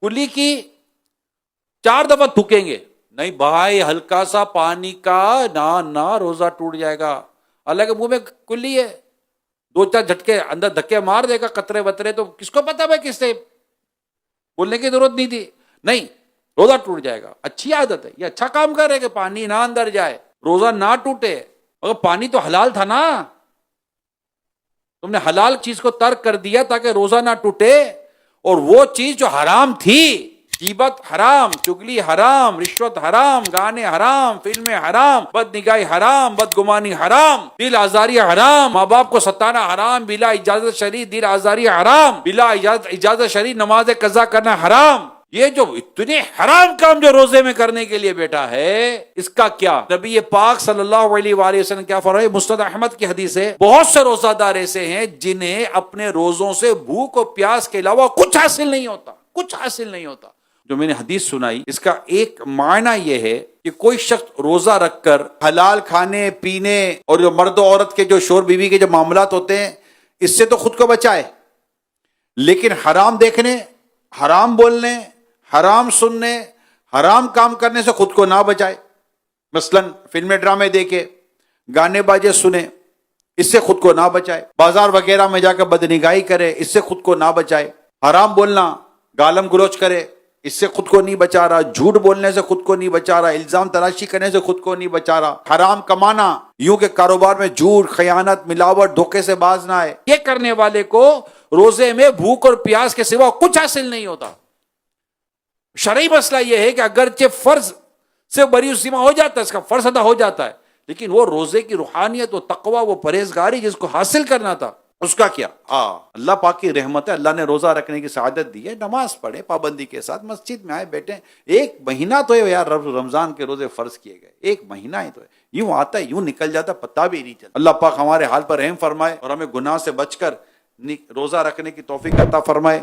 کلی کی 4 دفعہ تھوکیں گے، نہیں بھائی ہلکا سا پانی کا نہ روزہ ٹوٹ جائے گا. اللہ کے منہ میں کلی ہے، 2-4 جھٹکے اندر دھکے مار دے گا قطرے وطرے، تو کس کو پتا بھائی کس سے بولنے کی ضرورت نہیں تھی. نہیں، روزہ ٹوٹ جائے گا. اچھی عادت ہے، یہ اچھا کام کر رہے کہ پانی نہ اندر جائے، روزہ نہ ٹوٹے. اگر پانی تو حلال تھا نا، تم نے حلال چیز کو ترک کر دیا تاکہ روزہ نہ ٹوٹے، اور وہ چیز جو حرام تھی، غیبت حرام، چگلی حرام، رشوت حرام، گانے حرام، فلمیں حرام، بد نگاہی حرام، بدگمانی حرام، دل آزاری حرام، ماں باپ کو ستانا حرام، بلا اجازت شرعی دل آزاری حرام، بلا اجازت شرعی نماز قضا کرنا حرام. یہ جو اتنے حرام کام جو روزے میں کرنے کے لیے بیٹا ہے، اس کا کیا؟ نبی پاک صلی اللہ علیہ وآلہ وسلم کیا فرمائے؟ مسند احمد کی حدیث ہے، بہت سے روزہ دار ایسے ہیں جنہیں اپنے روزوں سے بھوک اور پیاس کے علاوہ کچھ حاصل نہیں ہوتا، کچھ حاصل نہیں ہوتا. جو میں نے حدیث سنائی، اس کا ایک معنی یہ ہے کہ کوئی شخص روزہ رکھ کر حلال کھانے پینے اور جو مرد و عورت کے جو شوہر بیوی کے جو معاملات ہوتے ہیں اس سے تو خود کو بچائے، لیکن حرام دیکھنے، حرام بولنے، حرام سننے، حرام کام کرنے سے خود کو نہ بچائے. مثلا فلمیں ڈرامے دیکھے، گانے باجے سنے، اس سے خود کو نہ بچائے. بازار وغیرہ میں جا کر بدنگاہی کرے، اس سے خود کو نہ بچائے. حرام بولنا، گالم گلوچ کرے، اس سے خود کو نہیں بچا رہا. جھوٹ بولنے سے خود کو نہیں بچا رہا. الزام تراشی کرنے سے خود کو نہیں بچا رہا. حرام کمانا، یوں کہ کاروبار میں جھوٹ، خیانت، ملاوٹ، دھوکے سے باز نہ آئے. یہ کرنے والے کو روزے میں بھوک اور پیاس کے سوا کچھ حاصل نہیں ہوتا. شرعی مسئلہ یہ ہے کہ اگرچہ فرض سے بری سیما ہو جاتا ہے، اس کا فرض ادا ہو جاتا ہے، لیکن وہ روزے کی روحانیت و تقوی، وہ پرہیزگاری جس کو حاصل کرنا تھا، اس کا کیا؟ اللہ پاک کی رحمت ہے، اللہ نے روزہ رکھنے کی سعادت دی ہے. نماز پڑھے پابندی کے ساتھ، مسجد میں آئے بیٹھے. 1 مہینہ تو ہے یار، رمضان کے روزے فرض کیے گئے، 1 مہینہ ہی تو ہے. یوں آتا ہے، یوں نکل جاتا، پتہ بھی نہیں چلتا. اللہ پاک ہمارے حال پر رحم فرمائے اور ہمیں گناہ سے بچ کر روزہ رکھنے کی توفیق عطا فرمائے.